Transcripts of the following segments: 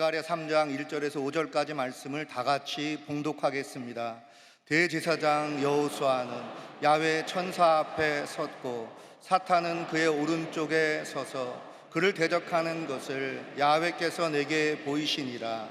스가랴 3장 1절에서 5절까지 말씀을 다 같이 봉독하겠습니다. 대제사장 여호수아는 야훼 천사 앞에 섰고 사탄은 그의 오른쪽에 서서 그를 대적하는 것을 야훼께서 내게 보이시니라.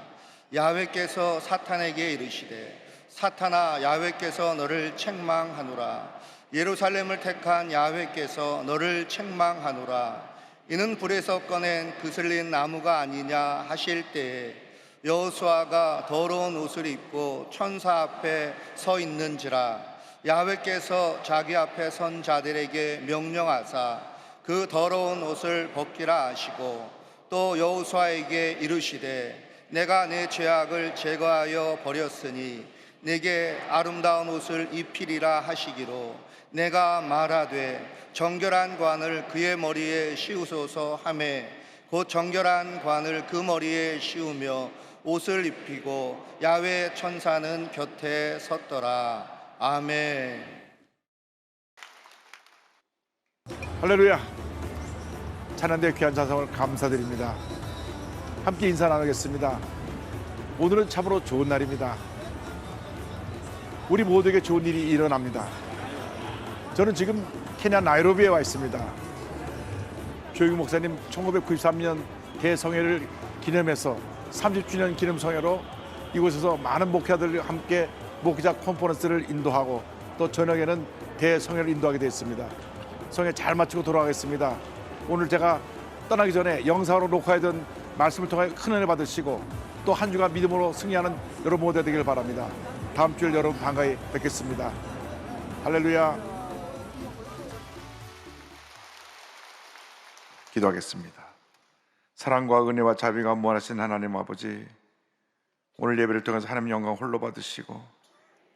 야훼께서 사탄에게 이르시되 사탄아, 야훼께서 너를 책망하노라. 예루살렘을 택한 야훼께서 너를 책망하노라. 이는 불에서 꺼낸 그슬린 나무가 아니냐 하실 때에 여호수아가 더러운 옷을 입고 천사 앞에 서 있는지라. 야훼께서 자기 앞에 선 자들에게 명령하사 그 더러운 옷을 벗기라 하시고 또 여호수아에게 이르시되 내가 내 죄악을 제거하여 버렸으니 내게 아름다운 옷을 입히리라 하시기로 내가 말하되 정결한 관을 그의 머리에 씌우소서 하매 곧 정결한 관을 그 머리에 씌우며 옷을 입히고 야훼 천사는 곁에 섰더라. 아멘. 할렐루야. 찬양대 귀한 찬송을 감사드립니다. 함께 인사 나누겠습니다. 오늘은 참으로 좋은 날입니다. 우리 모두에게 좋은 일이 일어납니다. 저는 지금 케냐 나이로비에 와 있습니다. 조용희 목사님 1993년 대성회를 기념해서 30주년 기념성회로 이곳에서 많은 목회자들과 함께 목회자 컨퍼런스를 인도하고 또 저녁에는 대성회를 인도하게 됐습니다. 성회 잘 마치고 돌아가겠습니다. 오늘 제가 떠나기 전에 영상으로 녹화해둔 말씀을 통해 큰 은혜 받으시고 또 한 주간 믿음으로 승리하는 여러분 모두 되길 바랍니다. 다음 주에 여러분 반가이 뵙겠습니다. 할렐루야. 기도하겠습니다. 사랑과 은혜와 자비가 무한하신 하나님 아버지, 오늘 예배를 통해서 하나님 영광 홀로 받으시고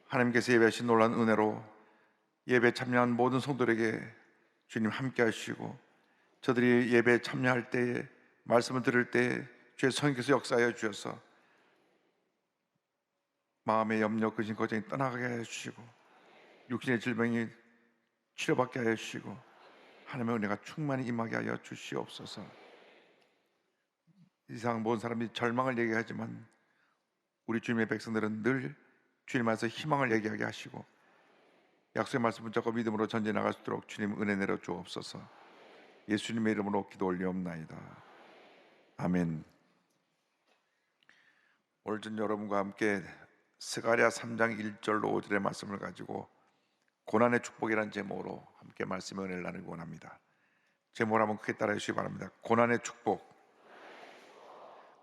하나님께서 예배하신 놀라운 은혜로 예배에 참여한 모든 성도들에게 주님 함께 하시고 저들이 예배에 참여할 때에 말씀을 들을 때에 주의 성령께서 역사하여 주셔서 마음의 염려, 근심, 걱정이 떠나가게 하여 주시고 육신의 질병이 치료받게 하여 주시고 하나님의 은혜가 충만히 임하게 하여 주시옵소서. 이 세상 모든 사람이 절망을 얘기하지만 우리 주님의 백성들은 늘 주님 안에서 희망을 얘기하게 하시고 약속의 말씀 붙잡고 믿음으로 전진해 나갈 수 있도록 주님 은혜 내려 주옵소서. 예수님의 이름으로 기도 올리옵나이다. 아멘. 오늘 전 여러분과 함께 스가랴 3장 1절로 5절의 말씀을 가지고 고난의 축복이라는 제목으로 함께 말씀의 은혜를 나누기 원합니다. 제목을 한번 크게 따라해 주시기 바랍니다. 고난의 축복.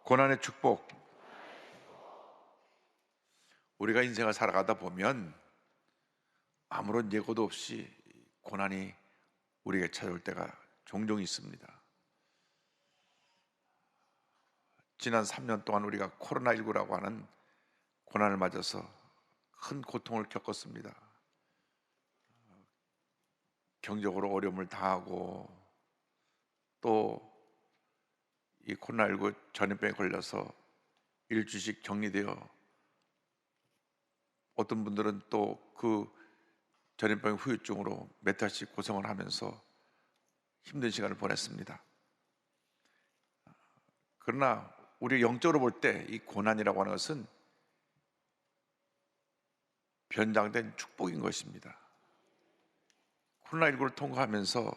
고난의 축복. 우리가 인생을 살아가다 보면 아무런 예고도 없이 고난이 우리에게 찾아올 때가 종종 있습니다. 지난 3년 동안 우리가 코로나19라고 하는 고난을 맞아서 큰 고통을 겪었습니다. 경제적으로 어려움을 당하고 또 이 코로나19 전염병에 걸려서 일주씩 격리되어 어떤 분들은 또 그 전염병의 후유증으로 몇 달씩 고생을 하면서 힘든 시간을 보냈습니다. 그러나 우리 영적으로 볼 때 이 고난이라고 하는 것은 변장된 축복인 것입니다. 코로나19를 통과하면서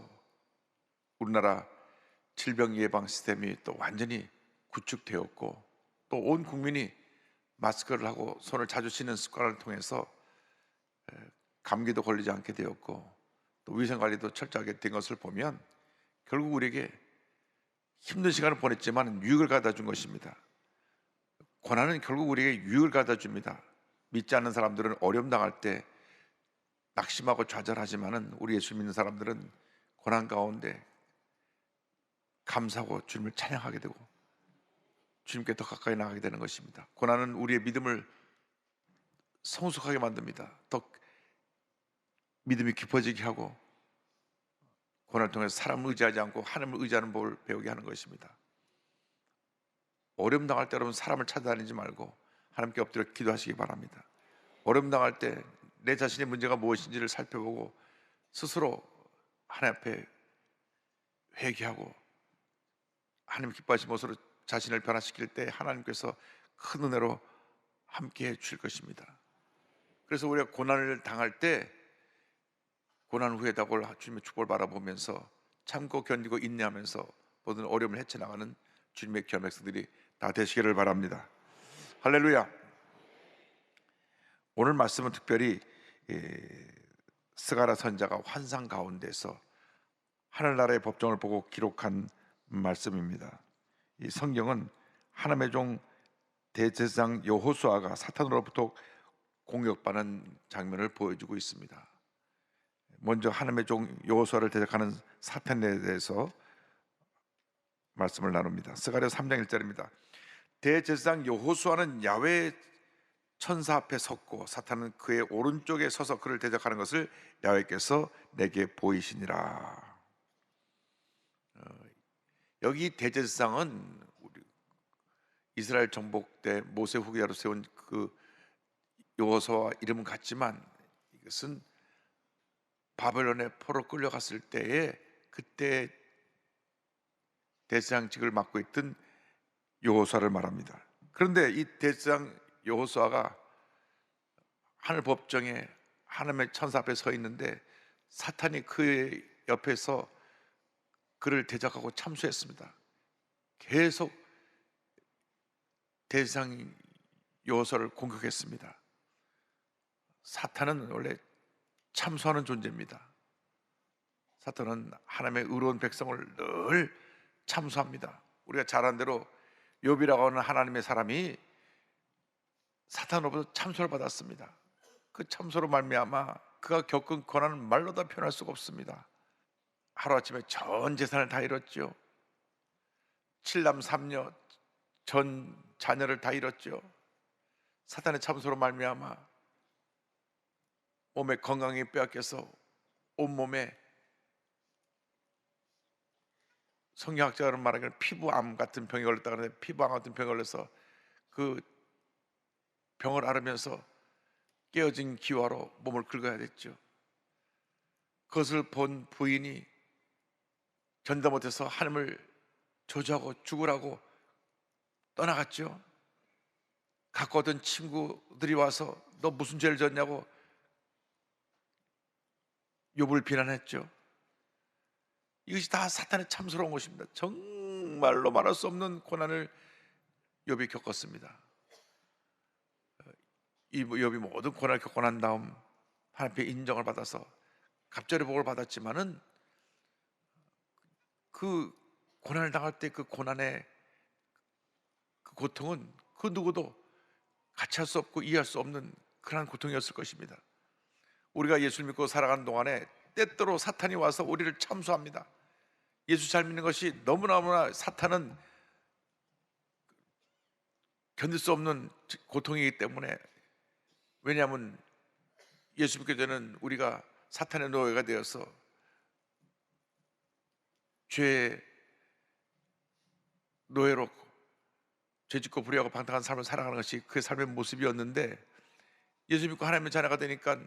우리나라 질병 예방 시스템이 또 완전히 구축되었고 또 온 국민이 마스크를 하고 손을 자주 씻는 습관을 통해서 감기도 걸리지 않게 되었고 또 위생관리도 철저하게 된 것을 보면 결국 우리에게 힘든 시간을 보냈지만 유익을 가져다 준 것입니다. 고난은 결국 우리에게 유익을 가져다 줍니다. 믿지 않는 사람들은 어려움 당할 때 낙심하고 좌절하지만은 우리 예수 믿는 사람들은 고난 가운데 감사하고 주님을 찬양하게 되고 주님께 더 가까이 나가게 되는 것입니다. 고난은 우리의 믿음을 성숙하게 만듭니다. 더 믿음이 깊어지게 하고 고난을 통해서 사람을 의지하지 않고 하나님을 의지하는 법을 배우게 하는 것입니다. 어려움 당할 때 여러분 사람을 찾아다니지 말고 하나님께 엎드려 기도하시기 바랍니다. 어려움 당할 때 내 자신의 문제가 무엇인지를 살펴보고 스스로 하나님 앞에 회개하고 하나님 기뻐하신 것으로 자신을 변화시킬 때 하나님께서 큰 은혜로 함께 해 주실 것입니다. 그래서 우리가 고난을 당할 때 고난 후에다고 주님의 축복을 바라보면서 참고 견디고 인내하면서 모든 어려움을 헤쳐나가는 주님의 귀한 백성들이 다 되시기를 바랍니다. 할렐루야. 오늘 말씀은 특별히 스가랴 선지자가 환상 가운데서 하늘나라의 법정을 보고 기록한 말씀입니다. 이 성경은 하나님의 종 대제사장 여호수아가 사탄으로부터 공격받는 장면을 보여주고 있습니다. 먼저 하나님의 종 여호수아를 대적하는 사탄에 대해서 말씀을 나눕니다. 스가랴 3장 1절입니다. 대제사장 여호수아는 야훼 천사 앞에 섰고 사탄은 그의 오른쪽에 서서 그를 대적하는 것을 야훼께서 내게 보이시니라. 여기 대제사장은 우리 이스라엘 정복 때 모세 후계자로 세운 그 여호수아와 이름은 같지만 이것은 바벨론의 포로 끌려갔을 때에 그때 대제사장직을 맡고 있던 여호수아를 말합니다. 그런데 이 대제사장 여호수아가 하늘 법정에 하나님의 천사 앞에 서 있는데 사탄이 그의 옆에서 그를 대적하고 참수했습니다. 계속 대제사장 여호수아를 공격했습니다. 사탄은 원래 참수하는 존재입니다. 사탄은 하나님의 의로운 백성을 늘 참수합니다. 우리가 잘 아는 대로 욥이라고 하는 하나님의 사람이 사탄으로부터 참소를 받았습니다. 그 참소로 말미암아 그가 겪은 고난은 말로 다 표현할 수가 없습니다. 하루아침에 전 재산을 다 잃었죠. 7남 3녀 전 자녀를 다 잃었죠. 사탄의 참소로 말미암아 몸의 건강이 빼앗겨서 온몸에 성경학자는 말하기를 피부암 같은 병이 걸렸다 그러는데 피부암 같은 병이 걸려서 그 병을 앓으면서 깨어진 기와로 몸을 긁어야 됐죠. 그것을 본 부인이 견디다 못해서 하나님을 저주하고 죽으라고 떠나갔죠. 갖고 오던 친구들이 와서 너 무슨 죄를 졌냐고 욥을 비난했죠. 이것이 다 사탄의 참스러운 것입니다. 정말로 말할 수 없는 고난을 욥이 겪었습니다. 이 욥이 모든 고난을 겪고 난 다음 하나님의 인정을 받아서 갑절의 복을 받았지만은 그 고난을 당할 때 그 고난의 그 고통은 그 누구도 같이 할 수 없고 이해할 수 없는 그러한 고통이었을 것입니다. 우리가 예수를 믿고 살아가는 동안에 때때로 사탄이 와서 우리를 참수합니다. 예수 잘 믿는 것이 너무나 사탄은 견딜 수 없는 고통이기 때문에, 왜냐하면 예수 믿게 되는 우리가 사탄의 노예가 되어서 죄의 노예로 죄짓고 불의하고 방탕한 삶을 살아가는 것이 그의 삶의 모습이었는데, 예수 믿고 하나님의 자녀가 되니까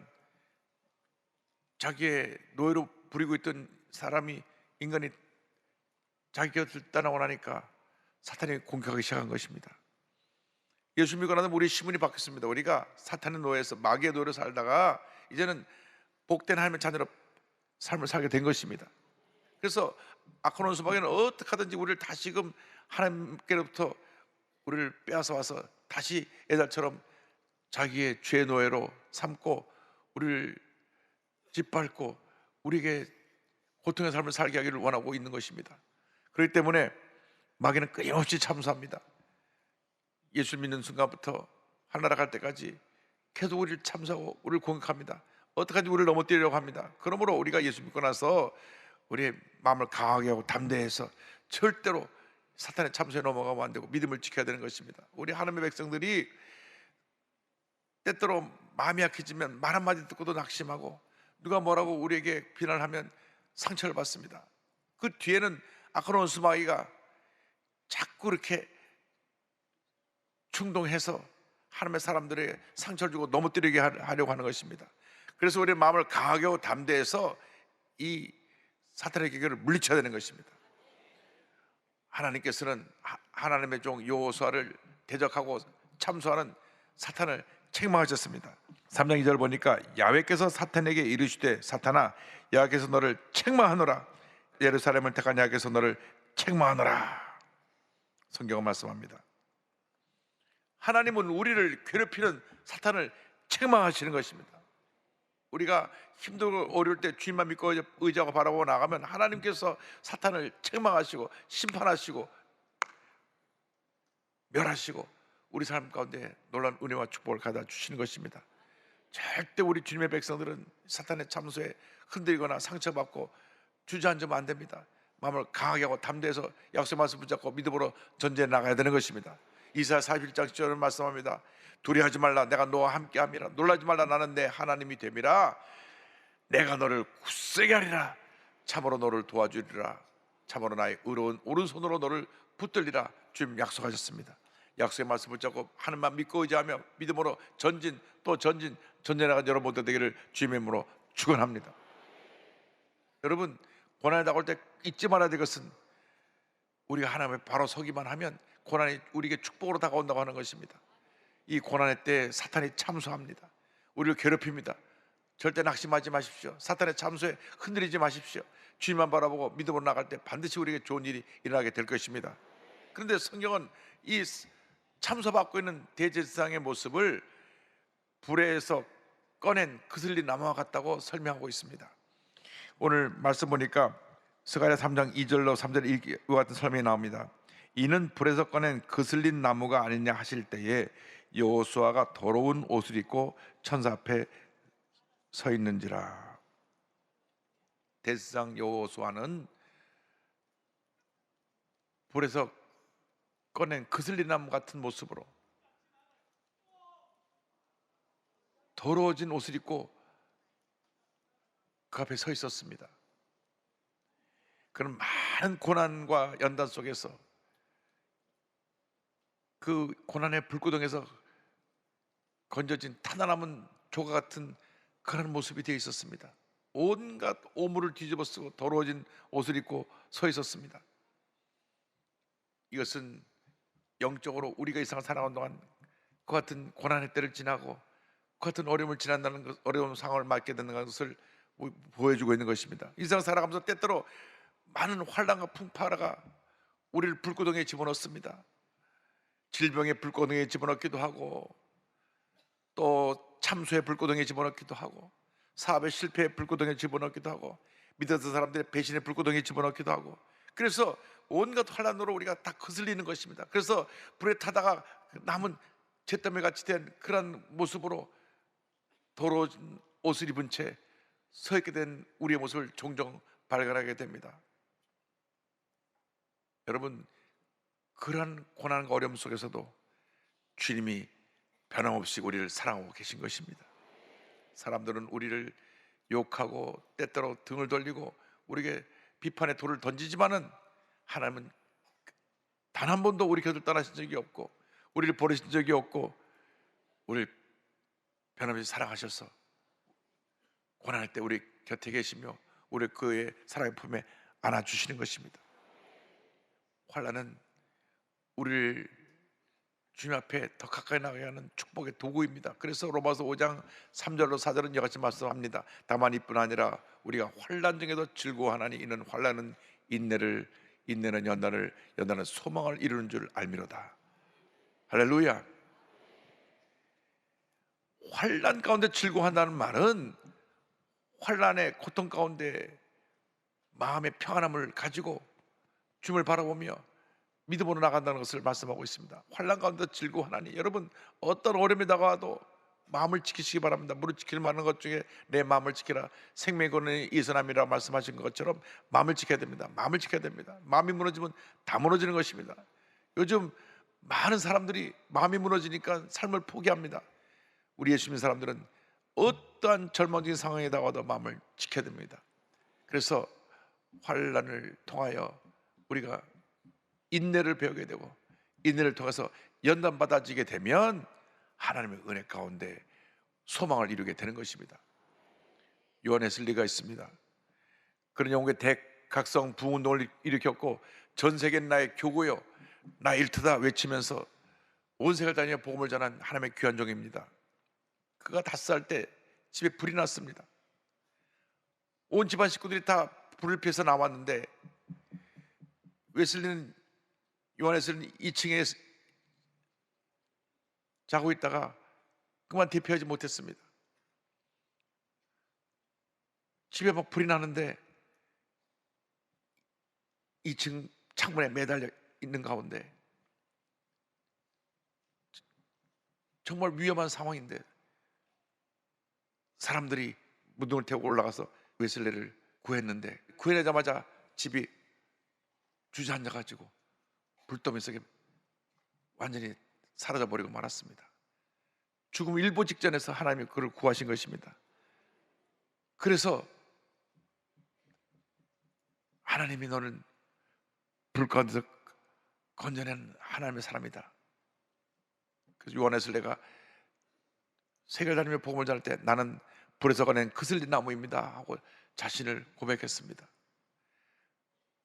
자기의 노예로 부리고 있던 사람이, 인간이 자기 곁을 떠나고 나니까 사탄이 공격하기 시작한 것입니다. 예수 믿고 나서 우리의 신분이 바뀌었습니다. 우리가 사탄의 노예에서 마귀의 노예로 살다가 이제는 복된 하나님의 자녀로 삶을 살게 된 것입니다. 그래서 악한 원수 마귀는 어떻게 하든지 우리를 다시금 하나님께로부터 우리를 빼앗아 와서 다시 옛날처럼 자기의 죄의 노예로 삼고 우리를 짓밟고 우리에게 고통의 삶을 살게 하기를 원하고 있는 것입니다. 그렇기 때문에 마귀는 끊임없이 참수합니다. 예수 믿는 순간부터 하늘나라 갈 때까지 계속 우리를 참수하고 우리를 공격합니다. 어떻게든지 우리를 넘어뜨리려고 합니다. 그러므로 우리가 예수 믿고 나서 우리의 마음을 강하게 하고 담대해서 절대로 사탄의 참수에 넘어가면 안 되고 믿음을 지켜야 되는 것입니다. 우리 하나님의 백성들이 때때로 마음이 약해지면 말 한마디 듣고도 낙심하고 누가 뭐라고 우리에게 비난하면 상처를 받습니다. 그 뒤에는 악한 원수 마귀가 자꾸 이렇게 충동해서 하나님의 사람들에게 상처를 주고 넘어뜨리게 하려고 하는 것입니다. 그래서 우리의 마음을 강하게 하고 담대해서 이 사탄의 기계를 물리쳐야 되는 것입니다. 하나님께서는 하나님의 종 여호수아를 대적하고 참수하는 사탄을 책망하셨습니다. 3장 2절 보니까 야훼께서 사탄에게 이르시되 사탄아 여호와께서 너를 책망하노라. 예루살렘을 택한 여호와께서 너를 책망하노라. 성경은 말씀합니다. 하나님은 우리를 괴롭히는 사탄을 책망하시는 것입니다. 우리가 힘들고 어려울 때 주님만 믿고 의지하고 바라보고 나가면 하나님께서 사탄을 책망하시고 심판하시고 멸하시고 우리 삶 가운데 놀라운 은혜와 축복을 가져 주시는 것입니다. 절대 우리 주님의 백성들은 사탄의 참소에 흔들리거나 상처받고 주저앉으면 안 됩니다. 마음을 강하게 하고 담대해서 약속의 말씀 붙잡고 믿음으로 전제해 나가야 되는 것입니다. 이사야 41장 10절은 말씀합니다. 두려워하지 말라, 내가 너와 함께함이라. 놀라지 말라, 나는 내 하나님이 됨이라. 내가 너를 굳세게 하리라. 참으로 너를 도와주리라. 참으로 나의 의로운 오른손으로 너를 붙들리라. 주님 약속하셨습니다. 약속의 말씀 붙잡고 하나님만 믿고 의지하며 믿음으로 전진 또 전진 전진해나간 여러분 모두 되기를 주님의 이름으로 축원합니다. 여러분, 고난이 다가올 때 잊지 말아야 될 것은 우리가 하나님의 바로 서기만 하면 고난이 우리에게 축복으로 다가온다고 하는 것입니다. 이 고난의 때 사탄이 참소합니다. 우리를 괴롭힙니다. 절대 낙심하지 마십시오. 사탄의 참소에 흔들리지 마십시오. 주님만 바라보고 믿음으로 나갈 때 반드시 우리에게 좋은 일이 일어나게 될 것입니다. 그런데 성경은 이 참소받고 있는 대제사장의 모습을 불에서 꺼낸 그슬린 나무와 같다고 설명하고 있습니다. 오늘 말씀 보니까 스가랴 3장 2절로 3절 이와 같은 설명이 나옵니다. 이는 불에서 꺼낸 그슬린 나무가 아니냐 하실 때에 여호수아가 더러운 옷을 입고 천사 앞에 서 있는지라. 대제사장 여호수아는 불에서 꺼낸 그슬린 나무 같은 모습으로 더러워진 옷을 입고 그 앞에 서 있었습니다. 그런 많은 고난과 연단 속에서 그 고난의 불구덩에서 건져진 타나남은 조각 같은 그런 모습이 되어 있었습니다. 온갖 오물을 뒤집어 쓰고 더러워진 옷을 입고 서 있었습니다. 이것은 영적으로 우리가 이 세상을 살아가는 동안 그 같은 고난의 때를 지나고 그 같은 어려움을 지난다는 것, 어려운 상황을 맞게 되는 것을 보여주고 있는 것입니다. 이 세상 살아가면서 때때로 많은 환난과 풍파가 우리를 불구덩이에 집어넣습니다. 질병의 불구덩이에 집어넣기도 하고 또 참수의 불구덩이에 집어넣기도 하고 사업의 실패의 불구덩이에 집어넣기도 하고 믿었던 사람들의 배신의 불구덩이에 집어넣기도 하고 그래서 온갖 환난으로 우리가 다 거슬리는 것입니다. 그래서 불에 타다가 남은 잿더미 같이 된 그런 모습으로 더러운 옷을 입은 채 서 있게 된 우리의 모습을 종종 발견하게 됩니다. 여러분, 그러한 고난과 어려움 속에서도 주님이 변함없이 우리를 사랑하고 계신 것입니다. 사람들은 우리를 욕하고 때때로 등을 돌리고 우리에게 비판의 돌을 던지지만은 하나님은 단 한 번도 우리 곁을 떠나신 적이 없고 우리를 버리신 적이 없고 우리를 변함없이 사랑하셔서 고난할 때 우리 곁에 계시며 우리 그의 사랑의 품에 안아주시는 것입니다. 환난은 우리를 주님 앞에 더 가까이 나가게 하는 축복의 도구입니다. 그래서 로마서 5장 3절로 4절은 이같이 말씀합니다. 다만 이뿐 아니라 우리가 환난 중에도 즐거워하나니 이는 환난은 인내를, 인내는 연단을, 연단은 소망을 이루는 줄 알미로다. 할렐루야. 환난 가운데 즐거워한다는 말은 환난의 고통 가운데 마음의 평안함을 가지고 주님을 바라보며 믿음으로 나간다는 것을 말씀하고 있습니다. 환난 가운데 즐거워하나니 여러분 어떤 어려움이 다가와도 마음을 지키시기 바랍니다. 무릇 지킬 만한 것 중에 내 마음을 지키라. 생명의 근원이 이선함이라고 말씀하신 것처럼 마음을 지켜야 됩니다. 마음을 지켜야 됩니다. 마음이 무너지면 다 무너지는 것입니다. 요즘 많은 사람들이 마음이 무너지니까 삶을 포기합니다. 우리 예수 믿는 사람들은 어떠한 절망적인 상황에 다가와도 마음을 지켜야 됩니다. 그래서 환난을 통하여 우리가 인내를 배우게 되고 인내를 통해서 연단받아지게 되면 하나님의 은혜 가운데 소망을 이루게 되는 것입니다. 요한 웨슬리가 있습니다. 그런 영국의 대각성 부흥운동을 일으켰고 전 세계는 나의 교구요 나 일터다 외치면서 온 세계를 다니며 복음을 전한 하나님의 귀한 종입니다. 그가 5살 때 집에 불이 났습니다. 온 집안 식구들이 다 불을 피해서 나왔는데 웨슬리는 요한에서는 2층에 자고 있다가 그만 대피하지 못했습니다. 집에 막 불이 나는데 2층 창문에 매달려 있는 가운데 정말 위험한 상황인데 사람들이 무덤을 태우고 올라가서 웨슬리를 구했는데 구해내자마자 집이 주저앉아가지고 불더미 속에 완전히 사라져버리고 말았습니다. 죽음 일보 직전에서 하나님이 그를 구하신 것입니다. 그래서 하나님이 너는 불 가운데서 건져낸 하나님의 사람이다. 그래서 요한에슬레가 세계를 다니며 복음을 전할 때 나는 불에서 꺼낸 그슬린 나무입니다 하고 자신을 고백했습니다.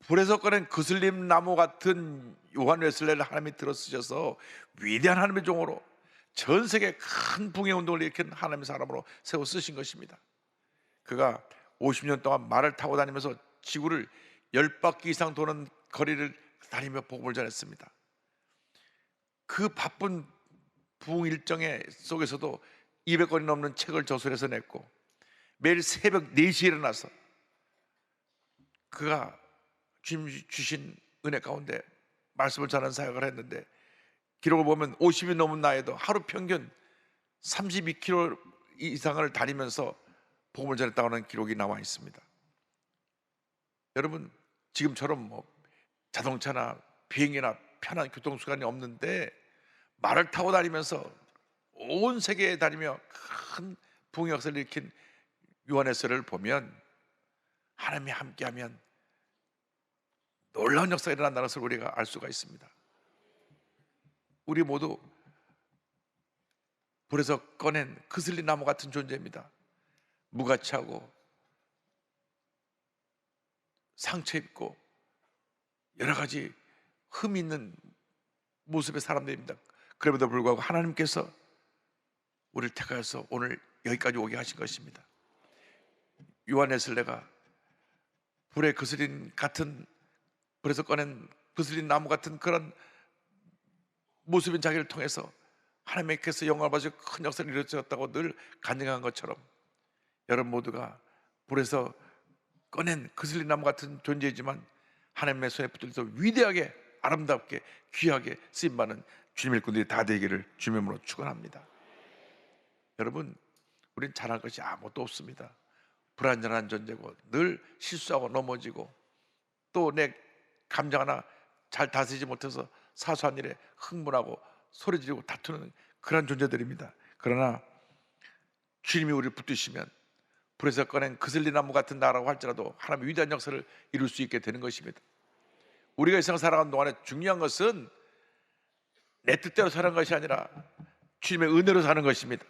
불에서 꺼낸 그슬림 나무 같은 요한 웨슬레를 하나님이 들어쓰셔서 위대한 하나님의 종으로 전 세계 큰 붕괴 운동을 일으킨 하나님의 사람으로 세워 쓰신 것입니다. 그가 50년 동안 말을 타고 다니면서 지구를 10바퀴 이상 도는 거리를 다니며 복음을 전했습니다. 그 바쁜 부흥 일정에 속에서도 200권이 넘는 책을 저술해서 냈고 매일 새벽 4시에 일어나서 그가 주님 주신 은혜 가운데 말씀을 전하는 사역을 했는데 기록을 보면 50이 넘은 나이에도 하루 평균 32km 이상을 다니면서 복음을 전했다고 하는 기록이 나와 있습니다. 여러분 지금처럼 뭐 자동차나 비행기나 편한 교통수단이 없는데 말을 타고 다니면서 온 세계에 다니며 큰 부흥의 역사를 일으킨 요한에스를 보면 하나님이 함께하면 놀라운 역사가 일어난다는 것을 우리가 알 수가 있습니다. 우리 모두 불에서 꺼낸 그슬린 나무 같은 존재입니다. 무가치하고 상처 입고 여러 가지 흠이 있는 모습의 사람들입니다. 그럼에도 불구하고 하나님께서 우리를 택하여서 오늘 여기까지 오게 하신 것입니다. 요한에슬레가 불에 그슬린 같은 불에서 꺼낸 그슬린 나무 같은 그런 모습인 자기를 통해서 하나님께서 영광을 받으시고 큰 역사를 이루어졌다고 늘 간증한 것처럼 여러분 모두가 불에서 꺼낸 그슬린 나무 같은 존재이지만 하나님의 손에 붙들려서 위대하게 아름답게 귀하게 쓰임받는 주님의 일꾼들이 다 되기를 주님으로 축원합니다. 여러분 우린 잘할 것이 아무것도 없습니다. 불완전한 존재고 늘 실수하고 넘어지고 또 내 감정 하나 잘 다스리지 못해서 사소한 일에 흥분하고 소리 지르고 다투는 그런 존재들입니다. 그러나 주님이 우리를 붙드시면 불에서 꺼낸 그슬린 나무 같은 나라고 할지라도 하나님의 위대한 역사를 이룰 수 있게 되는 것입니다. 우리가 이 세상 살아가는 동안에 중요한 것은 내 뜻대로 사는 것이 아니라 주님의 은혜로 사는 것입니다.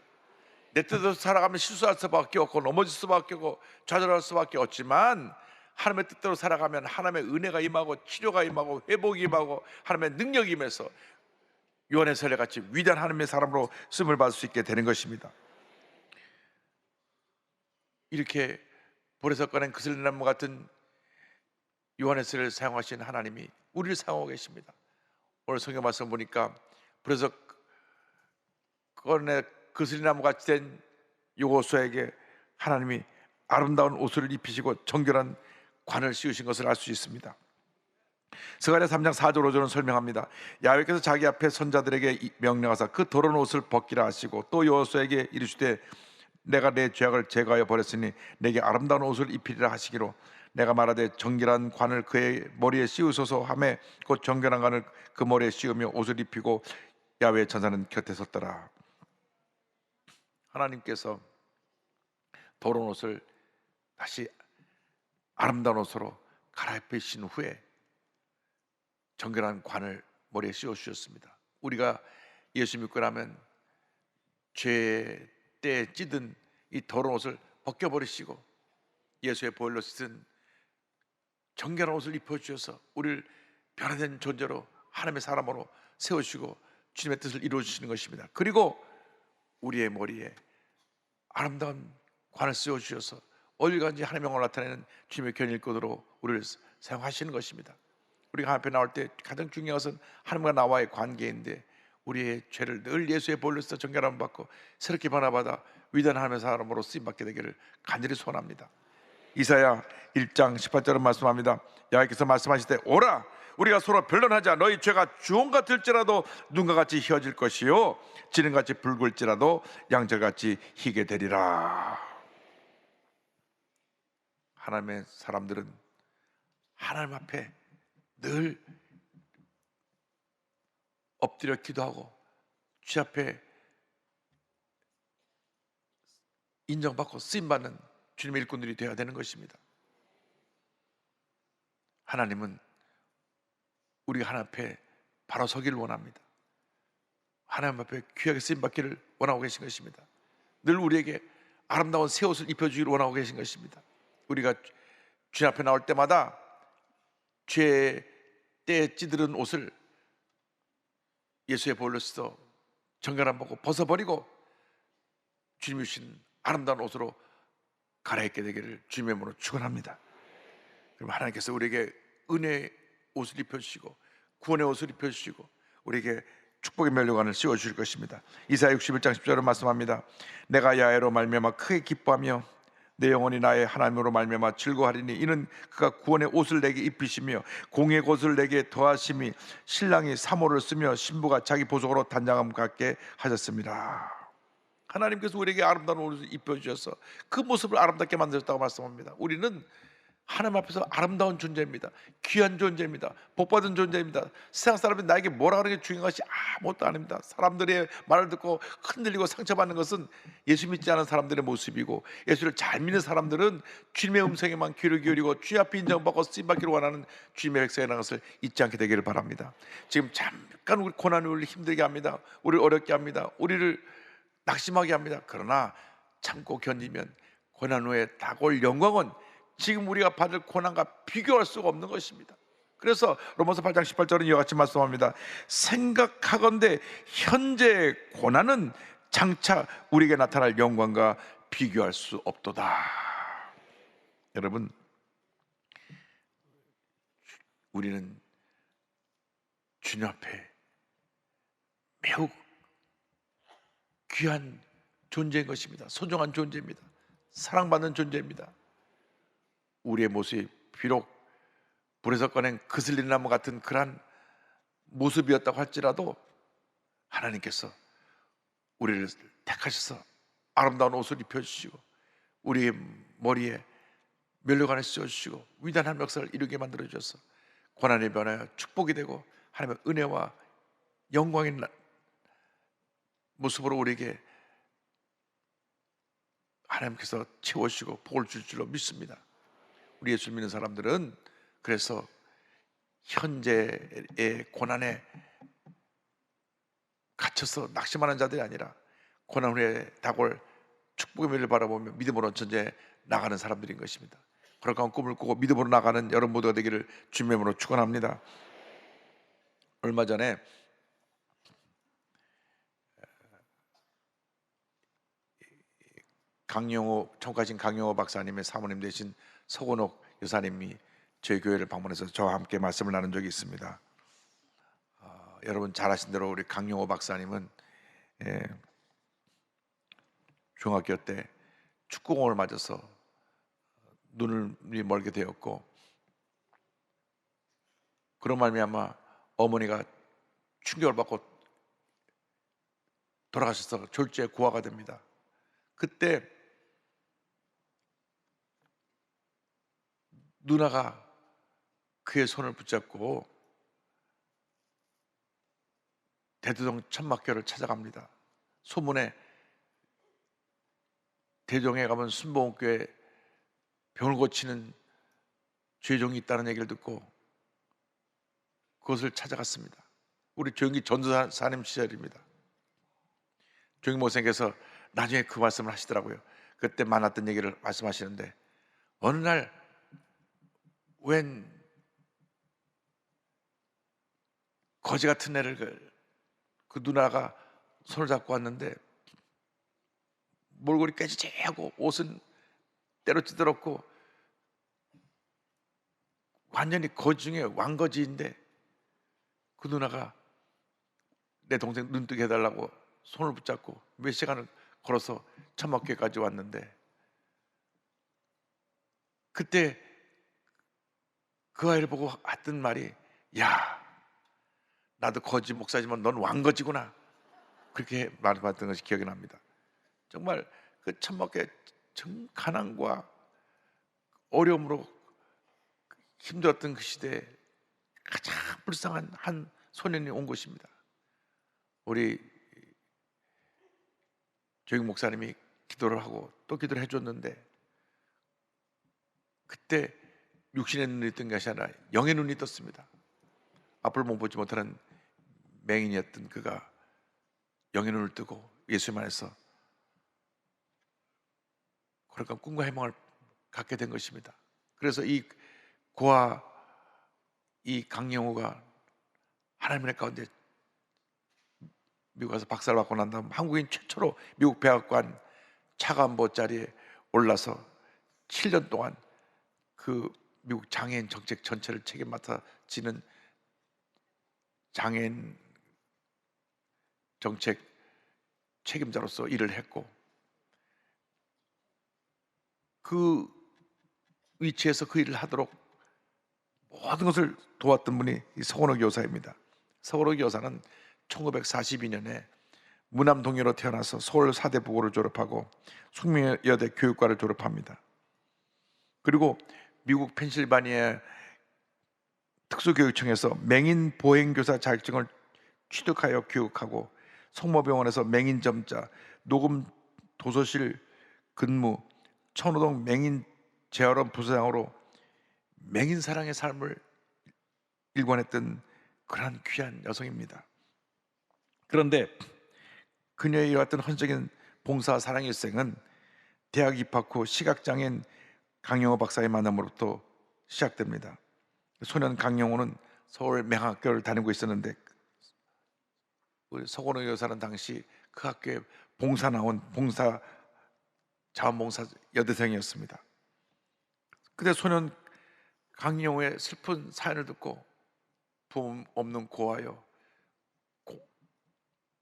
내 뜻대로 살아가면 실수할 수밖에 없고 넘어질 수밖에 없고 좌절할 수밖에 없지만 하나님의 뜻대로 살아가면 하나님의 은혜가 임하고 치료가 임하고 회복이 임하고 하나님의 능력이 임해서 요한에슬레 같이 위대한 하나님의 사람으로 쓰임을 받을 수 있게 되는 것입니다. 이렇게 불에서 꺼낸 그슬린 나무 같은 요한에슬레를 사용하신 하나님이 우리를 사용하고 계십니다. 오늘 성경 말씀 보니까 불에서 꺼낸 그슬린 나무 같이 된 여호수아에게 하나님이 아름다운 옷을 입히시고 정결한 관을 씌우신 것을 알 수 있습니다. 스가랴 3장 4절 5절은 설명합니다. 야훼께서 자기 앞에 선자들에게 명령하사 그 더러운 옷을 벗기라 하시고 또 여호수아에게 이르시되 내가 내 죄악을 제거하여 버렸으니 내게 아름다운 옷을 입히리라 하시기로 내가 말하되 정결한 관을 그의 머리에 씌우소서 하매 곧 정결한 관을 그 머리에 씌우며 옷을 입히고 야훼의 천사는 곁에 섰더라. 하나님께서 더러운 옷을 다시 아름다운 옷으로 갈아입히신 후에 정결한 관을 머리에 씌워주셨습니다. 우리가 예수 믿고 나면 죄 때에 찌든 이 더러운 옷을 벗겨버리시고 예수의 보혈로 씻은 정결한 옷을 입혀주셔서 우리를 변화된 존재로 하나님의 사람으로 세우시고 주님의 뜻을 이루어 주시는 것입니다. 그리고 우리의 머리에 아름다운 관을 씌워 주셔서 어디든지 하나님의 영광을 나타내는 주님의 견일꾼으로 우리를 사용하시는 것입니다. 우리가 하나님 앞에 나올 때 가장 중요한 것은 하나님과 나와의 관계인데, 우리의 죄를 늘 예수의 보혈로서 정결함을 받고 새롭게 변화받아 위대한 하나님의 사람으로 쓰임받게 되기를 간절히 소원합니다. 이사야 1장 18절은 말씀합니다. 여호와께서 말씀하실 때, 오라 우리가 서로 변론하자. 너희 죄가 주홍 같을지라도 눈과 같이 희어질 것이요 지름같이 붉을지라도 양털같이 희게 되리라. 하나님의 사람들은 하나님 앞에 늘 엎드려 기도하고 주 앞에 인정받고 쓰임받는 주님의 일꾼들이 되어야 되는 것입니다. 하나님은 우리가 하나님 앞에 바로 서기를 원합니다. 하나님 앞에 귀하게 쓰임받기를 원하고 계신 것입니다. 늘 우리에게 아름다운 새 옷을 입혀주기를 원하고 계신 것입니다. 우리가 주님 앞에 나올 때마다 죄의 때에 찌들은 옷을 예수의 보혈로 써 정결함 받고 벗어버리고 주님이 주신 아름다운 옷으로 갈아입게 되기를 주님의 이름으로 축원합니다. 그럼 하나님께서 우리에게 은혜의 옷을 입혀주시고 구원의 옷을 입혀주시고 우리에게 축복의 면류관을 씌워주실 것입니다. 이사야 61장 10절은 말씀합니다. 내가 야훼로 말미암아 크게 기뻐하며 내 영혼이 나의 하나님으로 말미암아 즐거워하리니 이는 그가 구원의 옷을 내게 입히시며 공의 옷을 내게 더하심이 신랑이 사모를 쓰며 신부가 자기 보석으로 단장함 갖게 하셨습니다. 하나님께서 우리에게 아름다운 옷을 입혀주셔서 그 모습을 아름답게 만드셨다고 말씀합니다. 우리는 하나님 앞에서 아름다운 존재입니다. 귀한 존재입니다. 복받은 존재입니다. 세상 사람이 나에게 뭐라 하는 게 중요한 것이 아무것도 아닙니다. 사람들의 말을 듣고 흔들리고 상처받는 것은 예수 믿지 않은 사람들의 모습이고, 예수를 잘 믿는 사람들은 주님의 음성에만 귀를 기울이고 주 앞에 인정받고 쓰임받기를 원하는 주님의 백성이라는 것을 잊지 않게 되기를 바랍니다. 지금 잠깐 우리 고난이 우리를 힘들게 합니다. 우리를 어렵게 합니다. 우리를 낙심하게 합니다. 그러나 참고 견디면 고난 후에 다가올 영광은 지금 우리가 받을 고난과 비교할 수가 없는 것입니다. 그래서 로마서 8장 18절은 이와 같이 말씀합니다. 생각하건대 현재의 고난은 장차 우리에게 나타날 영광과 비교할 수 없도다. 여러분, 우리는 주님 앞에 매우 귀한 존재인 것입니다. 소중한 존재입니다. 사랑받는 존재입니다. 우리의 모습이 비록 불에서 꺼낸 그슬린 나무 같은 그러한 모습이었다고 할지라도 하나님께서 우리를 택하셔서 아름다운 옷을 입혀주시고 우리의 머리에 면류관을 씌워주시고 위대한 하나님의 역사를 이루게 만들어주셔서 고난이 변하여 축복이 되고 하나님의 은혜와 영광인 모습으로 우리에게 하나님께서 채워주시고 복을 줄 줄로 믿습니다. 우리 예수 믿는 사람들은 그래서 현재의 고난에 갇혀서 낙심하는 자들이 아니라 고난 후에 다가올 축복의 미래를 바라보며 믿음으로 전쟁에 나가는 사람들인 것입니다. 그러한 꿈을 꾸고 믿음으로 나가는 여러분 모두가 되기를 주님의 이름으로 축원합니다. 얼마 전에 청가신 강영호 박사님의 사모님 되신 서건옥 여사님이 저희 교회를 방문해서 저와 함께 말씀을 나눈 적이 있습니다. 여러분 잘 아신 대로 우리 강영호 박사님은 중학교 때 축구공을 맞아서 눈이 멀게 되었고, 그런 말미암아 어머니가 충격을 받고 돌아가셔서 졸지에 고아가 됩니다. 그때 누나가 그의 손을 붙잡고 대두동 천막교를 찾아갑니다. 소문에 대종에 가면 순복음교회 병을 고치는 죄종이 있다는 얘기를 듣고 그것을 찾아갔습니다. 우리 조영기 전도사님 시절입니다. 조영기 목사님께서 나중에 그 말씀을 하시더라고요. 그때 만났던 얘기를 말씀하시는데, 어느 날 웬 거지 같은 애를 그 누나가 손을 잡고 왔는데 몰골이 깨지지하고 옷은 때려치더럽고 완전히 거지 중에 왕거지인데 그 누나가 내 동생 눈뜨게 해달라고 손을 붙잡고 몇 시간을 걸어서 천막교회까지 왔는데 그때 그 아이를 보고 했던 말이 야 나도 거지 목사지만 넌 왕거지구나 그렇게 말했던 것이 기억이 납니다. 정말 그 천막교회 정 가난과 어려움으로 힘들었던 그 시대에 가장 불쌍한 한 소년이 온 것입니다. 우리 조영 목사님이 기도를 하고 또 기도를 해줬는데 그때 육신의 눈이 뜬 것이 아니라 영의 눈이 떴습니다. 앞을 못 보지 못하는 맹인이었던 그가 영의 눈을 뜨고 예수님 안에서 그러니까 꿈과 희망을 갖게 된 것입니다. 그래서 이 고아 이 강영호가 하나님의 가운데 미국 가서 박사를 받고 난 다음 한국인 최초로 미국 백악관 차관보 자리에 올라서 7년 동안 그 미국 장애인 정책 전체를 책임 맡아 지는 장애인 정책 책임자로서 일을 했고 그 위치에서 그 일을 하도록 모든 것을 도왔던 분이 이 서건옥 여사입니다. 서건옥 여사는 1942년에 무남동녀로 태어나서 서울 사대부고를 졸업하고 숙명여대 교육과를 졸업합니다. 그리고 미국 펜실바니아 특수교육청에서 맹인 보행교사 자격증을 취득하여 교육하고 성모병원에서 맹인 점자, 녹음 도서실 근무, 천호동 맹인 재활원 부서장으로 맹인 사랑의 삶을 일관했던 그러한 귀한 여성입니다. 그런데 그녀의 이어왔던 헌적인 봉사 사랑 일생은 대학 입학 후 시각장애인 강영호 박사의 만남으로부터 시작됩니다. 소년 강영호는 서울 맹학교를 다니고 있었는데 우리 서건호 여사는 당시 그 학교에 봉사 나온 자원봉사 여대생이었습니다. 그때 소년 강영호의 슬픈 사연을 듣고 부모 없는 고아여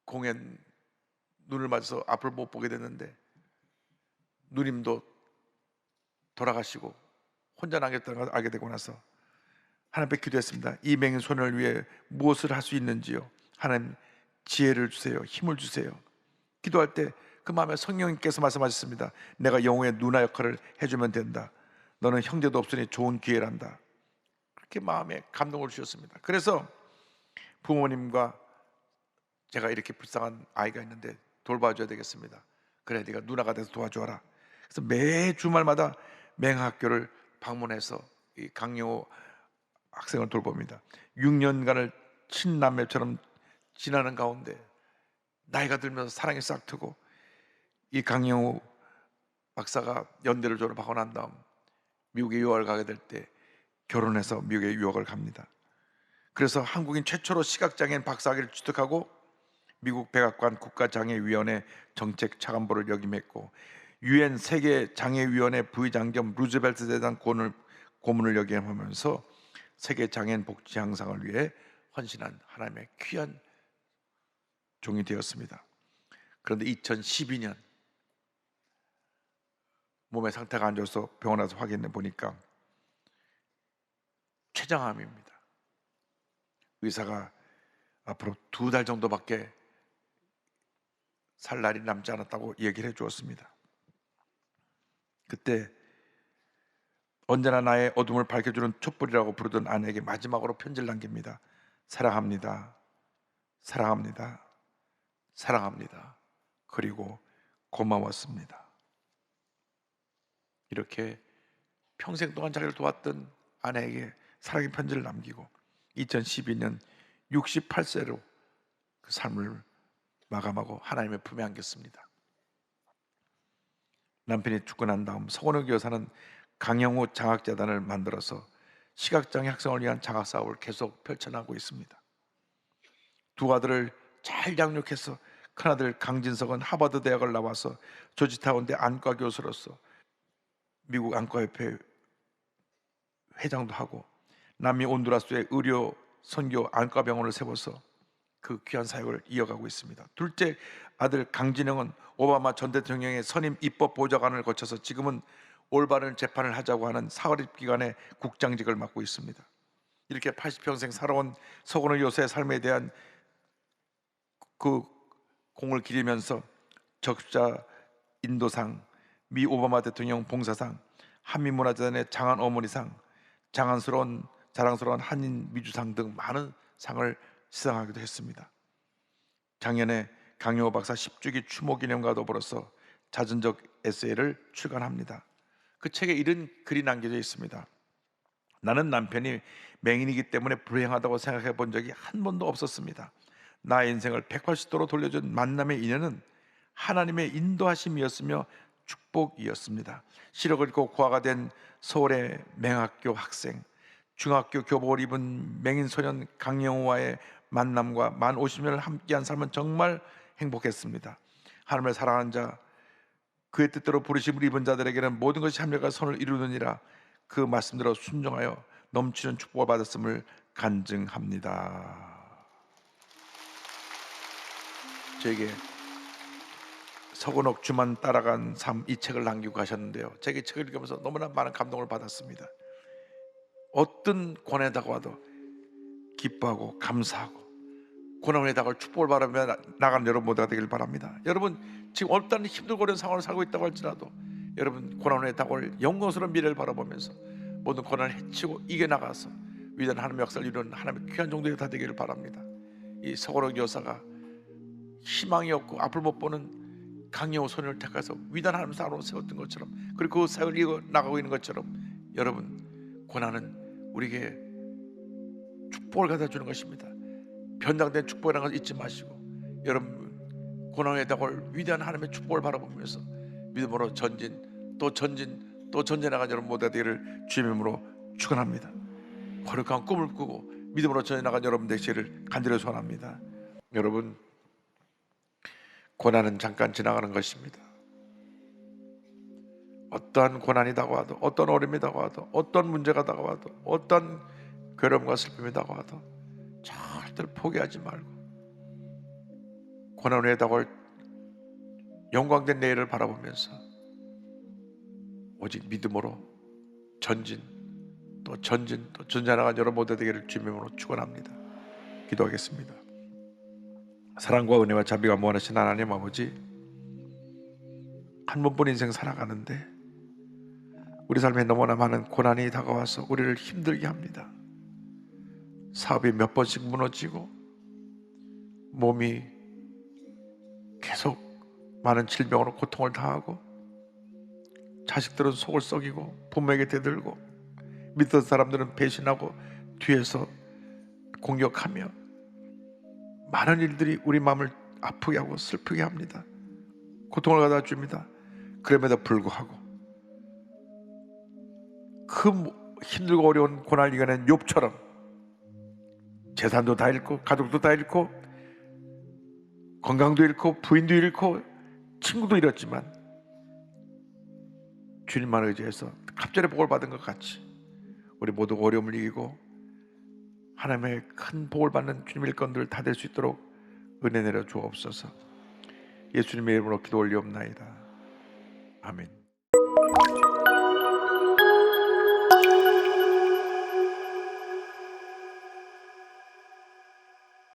공연 눈을 맞아서 앞을 못 보게 됐는데 누님도 돌아가시고 혼자 남겼다는 걸 알게 되고 나서 하나님께 기도했습니다. 이 맹인 소년을 위해 무엇을 할 수 있는지요? 하나님 지혜를 주세요. 힘을 주세요. 기도할 때 그 마음에 성령님께서 말씀하셨습니다. 내가 영호의 누나 역할을 해주면 된다. 너는 형제도 없으니 좋은 기회란다. 그렇게 마음에 감동을 주셨습니다. 그래서 부모님과 제가 이렇게 불쌍한 아이가 있는데 돌봐줘야 되겠습니다. 그래 네가 누나가 돼서 도와줘라. 그래서 매 주말마다 맹학교를 방문해서 이 강영호 학생을 돌봅니다. 6년간을 친남매처럼 지나는 가운데 나이가 들면서 사랑이 싹트고 이 강영호 박사가 연대를 졸업하고 난 다음 미국에 유학을 가게 될 때 결혼해서 미국에 유학을 갑니다. 그래서 한국인 최초로 시각장애인 박사학위를 취득하고 미국 백악관 국가장애위원회 정책 차관보를 역임했고 유엔 세계장애위원회 부의장 겸 루즈벨트 재단 고문을 역임하면서 세계장애인 복지 향상을 위해 헌신한 하나님의 귀한 종이 되었습니다. 그런데 2012년 몸의 상태가 안 좋아서 병원 와서 확인해 보니까 췌장암입니다. 의사가 앞으로 2달 정도밖에 살 날이 남지 않았다고 얘기를 해 주었습니다. 그때 언제나 나의 어둠을 밝혀주는 촛불이라고 부르던 아내에게 마지막으로 편지를 남깁니다. 사랑합니다. 사랑합니다. 사랑합니다. 그리고 고마웠습니다. 이렇게 평생 동안 자기를 도왔던 아내에게 사랑의 편지를 남기고 2012년 68세로 그 삶을 마감하고 하나님의 품에 안겼습니다. 남편이 죽고 난 다음 서건옥 여사는 강영호 장학재단을 만들어서 시각장애 학생을 위한 장학사업을 계속 펼쳐나가고 있습니다. 두 아들을 잘 양육해서 큰아들 강진석은 하버드 대학을 나와서 조지타운대 안과 교수로서 미국 안과협회 회장도 하고, 남미 온두라스의 의료 선교 안과병원을 세워서 그 귀한 사역을 이어가고 있습니다. 둘째 아들 강진영은 오바마 전 대통령의 선임 입법 보좌관을 거쳐서 지금은 올바른 재판을 하자고 하는 사립기관의 국장직을 맡고 있습니다. 이렇게 80평생 살아온 서건우 여사의 삶에 대한 그 공을 기리면서 적자 인도상, 미 오바마 대통령 봉사상, 한미문화재단의 장한 어머니상, 자랑스러운 한인 미주상 등 많은 상을 수상하기도 했습니다. 작년에 강영호 박사 10주기 추모 기념과 더불어서 자전적 에세이를 출간합니다. 그 책에 이런 글이 남겨져 있습니다. 나는 남편이 맹인이기 때문에 불행하다고 생각해 본 적이 한 번도 없었습니다. 나의 인생을 180도로 돌려준 만남의 인연은 하나님의 인도하심이었으며 축복이었습니다. 시력을 잃고 고아가 된 서울의 맹학교 학생, 중학교 교복을 입은 맹인 소년 강영호와의 만남과 만 50년을 함께한 삶은 정말 행복했습니다. 하나님을 사랑하는 자, 그의 뜻대로 부르심을 입은 자들에게는 모든 것이 합력과 선을 이루느니라, 그 말씀대로 순종하여 넘치는 축복을 받았음을 간증합니다. 저에게 서건옥 주만 따라간 삶, 이 책을 남기고 가셨는데요, 제게 책을 읽으면서 너무나 많은 감동을 받았습니다. 어떤 고난에 다가와도 기뻐하고 감사하고 고난에 다가올 축복을 바라며 나가는 여러분 모두가 되길 바랍니다. 여러분 지금 어떤 힘들고 어려운 상황을 살고 있다고 할지라도 여러분 고난에 다가올 영광스러운 미래를 바라보면서 모든 고난을 헤치고 이겨나가서 위대한 하나님의 역사를 이루는 하나님의 귀한 종들이 다 되기를 바랍니다. 이 서건옥 여사가 희망이 없고 앞을 못 보는 강영호 소년을 택해서 위대한 하나님의 사람으로 세웠던 것처럼, 그리고 그 사역을 이어나가고 있는 것처럼, 여러분 고난은 우리에게 축복을 가져다 주는 것입니다. 변장된 축복이라는 것을 잊지 마시고 여러분 고난에 다가올 위대한 하나님의 축복을 바라보면서 믿음으로 전진 또 전진 또 전진나간 여러분 모두가 되기를 주의 이름으로 축원합니다. 거룩한 꿈을 꾸고 믿음으로 전진나간 여러분 되시기를 간절히 소원합니다. 여러분 고난은 잠깐 지나가는 것입니다. 어떠한 고난이 다가와도, 어떤 어려움이 다가와도, 어떤 문제가 다가와도, 어떤 괴로움과 슬픔이 다가와도 절대로 포기하지 말고 고난 후에 다가올 영광된 내일을 바라보면서 오직 믿음으로 전진 또 전진나간 여러분 모두 되기를 주님으로 축원합니다. 기도하겠습니다. 사랑과 은혜와 자비가 무한하신 하나님 아버지, 한 번뿐 인생 살아가는데 우리 삶에 너무나 많은 고난이 다가와서 우리를 힘들게 합니다. 사업이 몇 번씩 무너지고 몸이 계속 많은 질병으로 고통을 당하고 자식들은 속을 썩이고 부모에게 대들고 믿던 사람들은 배신하고 뒤에서 공격하며 많은 일들이 우리 마음을 아프게 하고 슬프게 합니다. 고통을 가져다 줍니다. 그럼에도 불구하고 그 힘들고 어려운 고난을 이겨낸 욥처럼 재산도 다 잃고 가족도 다 잃고 건강도 잃고 부인도 잃고 친구도 잃었지만 주님만 의지해서 갑절의 복을 받은 것 같이 우리 모두 어려움을 이기고 하나님의 큰 복을 받는 주님의 일꾼들 다 될 수 있도록 은혜 내려 주옵소서. 예수님의 이름으로 기도 올리옵나이다. 아멘.